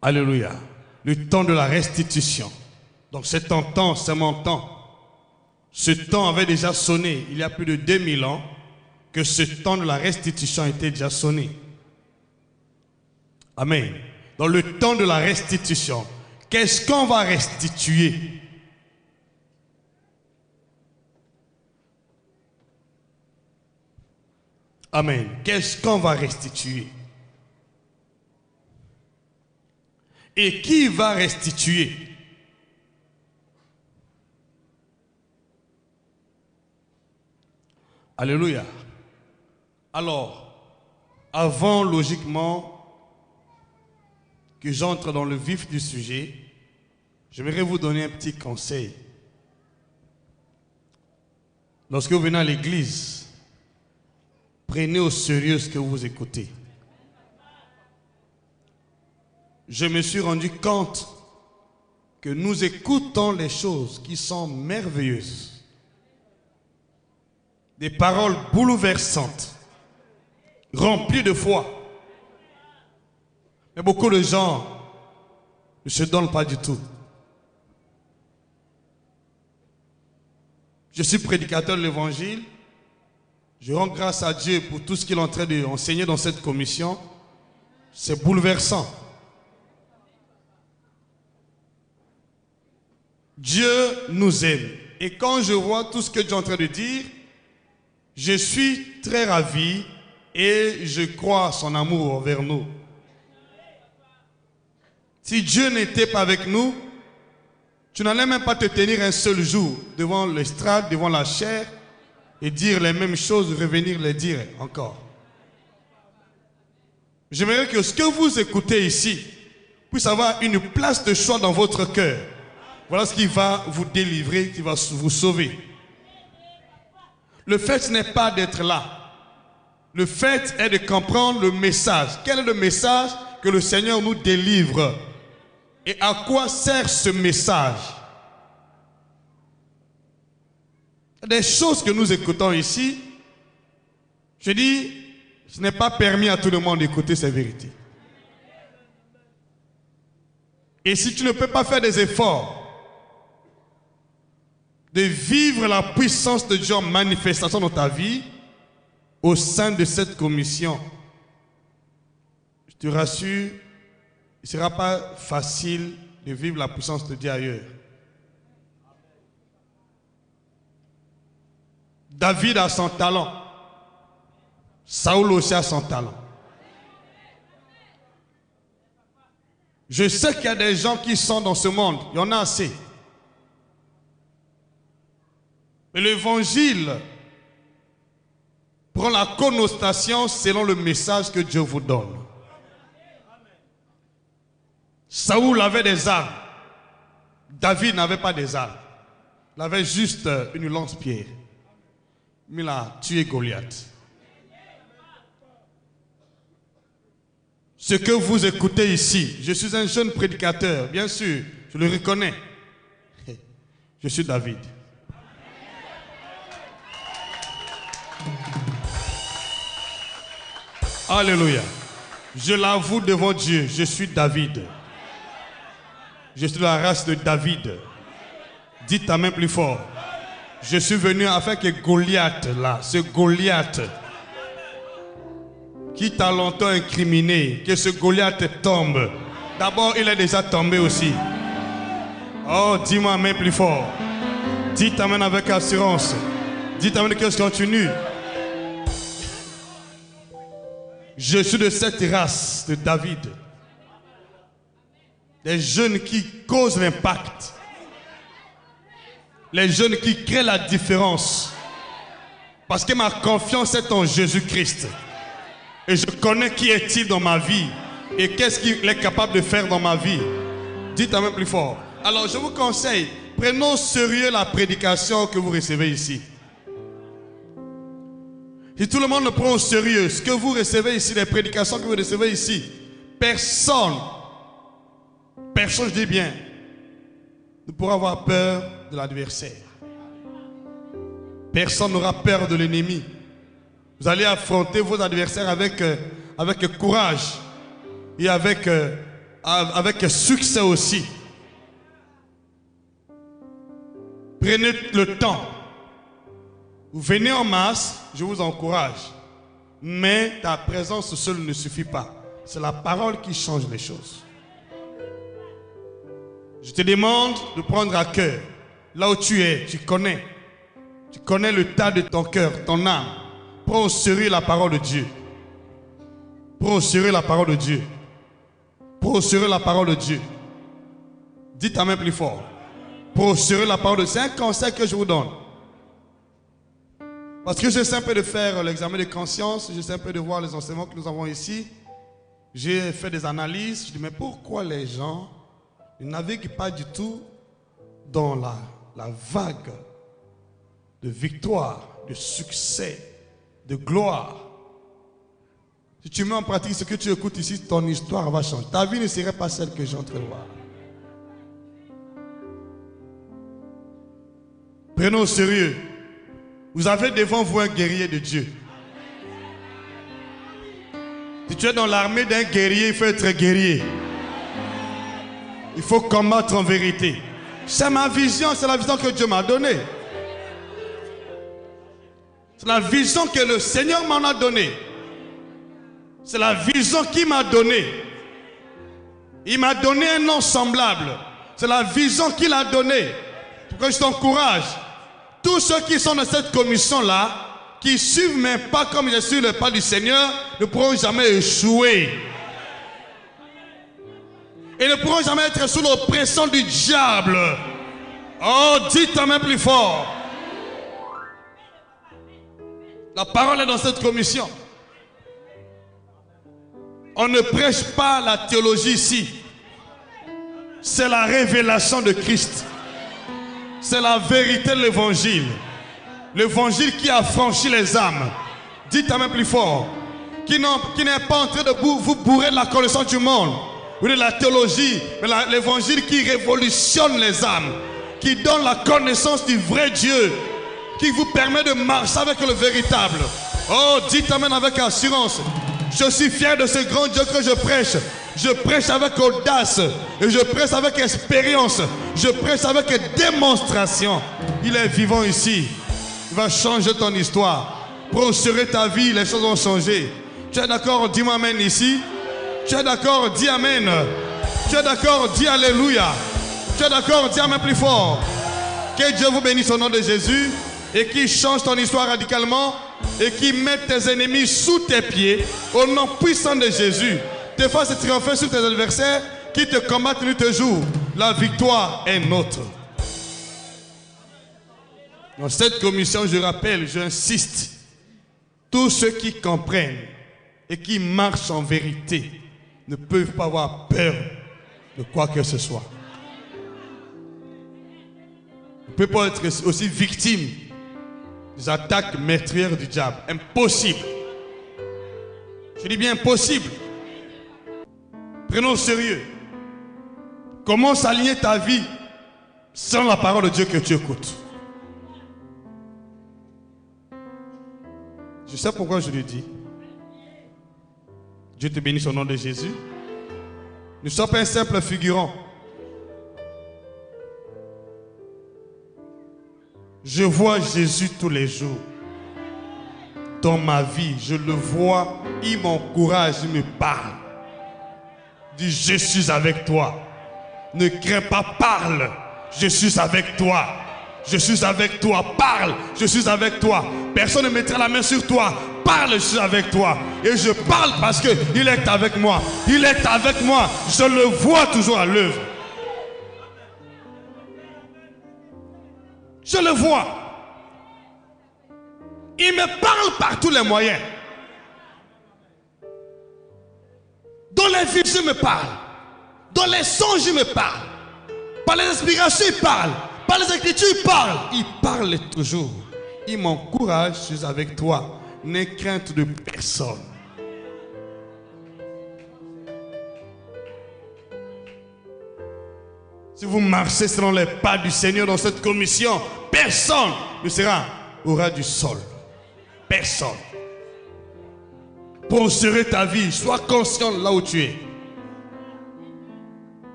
Alléluia. Le temps de la restitution. Donc c'est ton temps, c'est mon temps. Ce temps avait déjà sonné il y a plus de 2000 ans que ce temps de la restitution était déjà sonné. Amen. Dans le temps de la restitution, qu'est-ce qu'on va restituer? Amen. Qu'est-ce qu'on va restituer? Et qui va restituer? Alléluia. Alors, avant logiquement que j'entre dans le vif du sujet, j'aimerais vous donner un petit conseil. Lorsque vous venez à l'église, prenez au sérieux ce que vous écoutez. Je me suis rendu compte que nous écoutons les choses qui sont merveilleuses. Des paroles bouleversantes, remplies de foi. Mais beaucoup de gens ne se donnent pas du tout. Je suis prédicateur de l'évangile. Je rends grâce à Dieu pour tout ce qu'il est en train d'enseigner dans cette commission. C'est bouleversant. Dieu nous aime. Et quand je vois tout ce que Dieu est en train de dire, je suis très ravi et je crois à son amour envers nous. Si Dieu n'était pas avec nous, tu n'allais même pas te tenir un seul jour devant l'estrade, devant la chair et dire les mêmes choses, revenir les dire encore. J'aimerais que ce que vous écoutez ici puisse avoir une place de choix dans votre cœur. Voilà ce qui va vous délivrer, qui va vous sauver. Le fait n'est pas d'être là. Le fait est de comprendre le message. Quel est le message que le Seigneur nous délivre? Et à quoi sert ce message? Des choses que nous écoutons ici, je dis, ce n'est pas permis à tout le monde d'écouter ces vérités. Et si tu ne peux pas faire des efforts de vivre la puissance de Dieu en manifestation dans ta vie, au sein de cette commission, je te rassure, il ne sera pas facile de vivre la puissance de Dieu ailleurs. David a son talent. Saoul aussi a son talent. Je sais qu'il y a des gens qui sont dans ce monde. Il y en a assez. Mais l'évangile prend la connotation selon le message que Dieu vous donne. Saoul avait des armes. David n'avait pas des armes. Il avait juste une lance-pierre. Mais il a tué Goliath. Ce que vous écoutez ici, je suis un jeune prédicateur, bien sûr, je le reconnais. Je suis David. Alléluia. Je l'avoue devant Dieu, je suis David. Je suis de la race de David. Dites ta main plus fort. Je suis venu afin que Goliath, là, ce Goliath, qui t'a longtemps incriminé, que ce Goliath tombe. D'abord, il est déjà tombé aussi. Oh, dis-moi main plus fort. Dis ta main avec assurance. Dis ta main que je continue. Je suis de cette race de David. Des jeunes qui causent l'impact. Les jeunes qui créent la différence. Parce que ma confiance est en Jésus-Christ. Et je connais qui est-il dans ma vie. Et qu'est-ce qu'il est capable de faire dans ma vie. Dites un peu plus fort. Alors je vous conseille, prenons au sérieux la prédication que vous recevez ici. Si tout le monde le prend au sérieux, ce que vous recevez ici, les prédications que vous recevez ici, personne, je dis bien, ne pourra avoir peur de l'adversaire. Personne n'aura peur de l'ennemi. Vous allez affronter vos adversaires avec courage et avec avec succès aussi. Prenez le temps. Vous venez en masse, je vous encourage. Mais ta présence seule ne suffit pas. C'est la parole qui change les choses. Je te demande de prendre à cœur, là où tu es, tu connais le tas de ton cœur, ton âme. Prends au sérieux la parole de Dieu. Prends au sérieux la parole de Dieu. Prends au sérieux la parole de Dieu. Dites ta main plus fort. Prends au sérieux la parole de Dieu. C'est un conseil que je vous donne. Parce que j'essaie un peu de faire l'examen de conscience, j'essaie un peu de voir les enseignements que nous avons ici. J'ai fait des analyses. Je dis, mais pourquoi les gens ne naviguent pas du tout dans la vague de victoire, de succès, de gloire? Si tu mets en pratique ce que tu écoutes ici, ton histoire va changer. Ta vie ne serait pas celle que j'ai en train de voir. Prenez au sérieux. Vous avez devant vous un guerrier de Dieu. Si tu es dans l'armée d'un guerrier, il faut être guerrier. Il faut combattre en vérité. C'est ma vision, c'est la vision que Dieu m'a donnée. C'est la vision que le Seigneur m'en a donnée. C'est la vision qu'il m'a donnée. Il m'a donné un nom semblable. C'est la vision qu'il a donnée. Pourquoi je t'encourage? Tous ceux qui sont dans cette commission-là, qui suivent mes pas comme je suis le pas du Seigneur, ne pourront jamais échouer. Et ne pourront jamais être sous l'oppression du diable. Oh, dites ta main plus fort. La parole est dans cette commission. On ne prêche pas la théologie ici. C'est la révélation de Christ. C'est la vérité de l'évangile. L'évangile qui a franchi les âmes. Dites ta main plus fort. Qui n'est pas en train de vous bourrer de la connaissance du monde ou de la théologie, mais l'évangile qui révolutionne les âmes, qui donne la connaissance du vrai Dieu, qui vous permet de marcher avec le véritable. Oh, dites amen avec assurance. Je suis fier de ce grand Dieu que je prêche. Je prêche avec audace et je prêche avec expérience. Je prêche avec démonstration. Il est vivant ici. Il va changer ton histoire. Prospérer ta vie, les choses vont changer. Tu es d'accord? Dis-moi amen ici. Tu es d'accord? Dis amen. Tu es d'accord? Dis alléluia. Tu es d'accord? Dis amen plus fort. Que Dieu vous bénisse au nom de Jésus et qu'il change ton histoire radicalement et qu'il mette tes ennemis sous tes pieds au nom puissant de Jésus. Tes forces triompher sur tes adversaires qui te combattent nuit et jour. La victoire est nôtre. Dans cette commission, je rappelle, j'insiste, tous ceux qui comprennent et qui marchent en vérité ne peuvent pas avoir peur de quoi que ce soit. On ne peut pas être aussi victime des attaques meurtrières du diable. Impossible. Je dis bien impossible. Prenons au sérieux. Commence à aligner ta vie sans la parole de Dieu que tu écoutes. Je sais pourquoi je le dis. Dieu te bénisse au nom de Jésus. Ne sois pas un simple figurant. Je vois Jésus tous les jours. Dans ma vie, je le vois. Il m'encourage, il me parle. Dis, je suis avec toi. Ne crains pas, parle. Je suis avec toi. Je suis avec toi. Parle. Je suis avec toi. Personne ne mettra la main sur toi. Parle, je suis avec toi. Et je parle parce qu'il est avec moi. Il est avec moi. Je le vois toujours à l'œuvre. Je le vois. Il me parle par tous les moyens. Dans les visions, il me parle. Dans les songes, il me parle. Par les inspirations, il parle. Par les écritures, il parle. Il parle toujours. Il m'encourage, je suis avec toi. N'aie crainte de personne. Si vous marchez selon les pas du Seigneur dans cette commission, personne ne aura du sol. Personne. Prospérer ta vie, sois conscient là où tu es.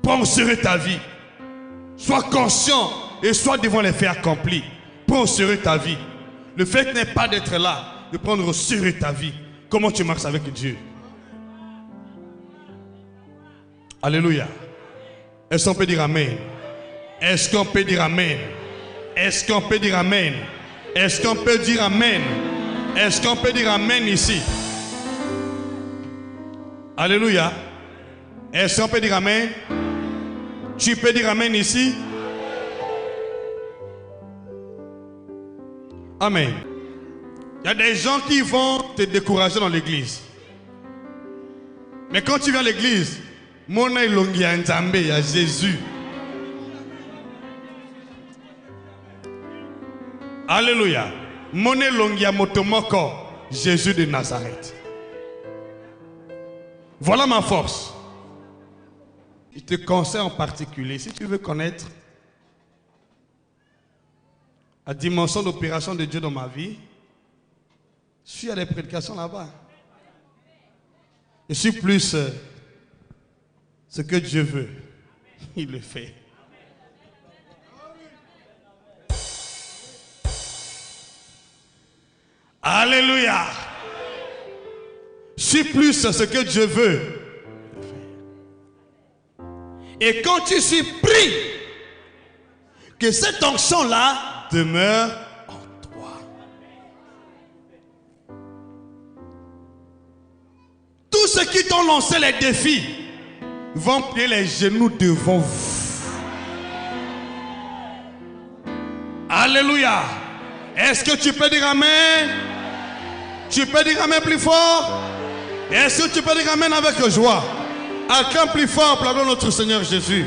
Prends au sérieux ta vie. Sois conscient et sois devant les faits accomplis. Prends au sérieux ta vie. Le fait n'est pas d'être là, de prendre au sérieux ta vie. Comment tu marches avec Dieu? Alléluia. Est-ce qu'on peut dire Amen? Est-ce qu'on peut dire Amen? Est-ce qu'on peut dire Amen? Est-ce qu'on peut dire Amen? Est-ce qu'on peut dire Amen ici? Alléluia. Est-ce qu'on peut dire Amen? Tu peux dire Amen ici? Amen. Il y a des gens qui vont te décourager dans l'église. Mais quand tu viens à l'église, mon ilongi a Nzambe, il y a Jésus. Alléluia. Mon ilongi a motomoko, Jésus de Nazareth. Voilà ma force. Je te conseille en particulier, si tu veux connaître la dimension d'opération de Dieu dans ma vie, je suis à des prédications là-bas. Je suis plus ce que Dieu veut. Il le fait. Alléluia. Je suis plus ce que Dieu veut. Et quand tu suis pris, que cette onction-là demeure en toi. Tous ceux qui t'ont lancé les défis vont plier les genoux devant vous. Alléluia. Est-ce que tu peux dire Amen? Tu peux dire Amen plus fort? Est-ce que tu peux dire Amen avec joie? Acclame plus fort, pour notre Seigneur Jésus.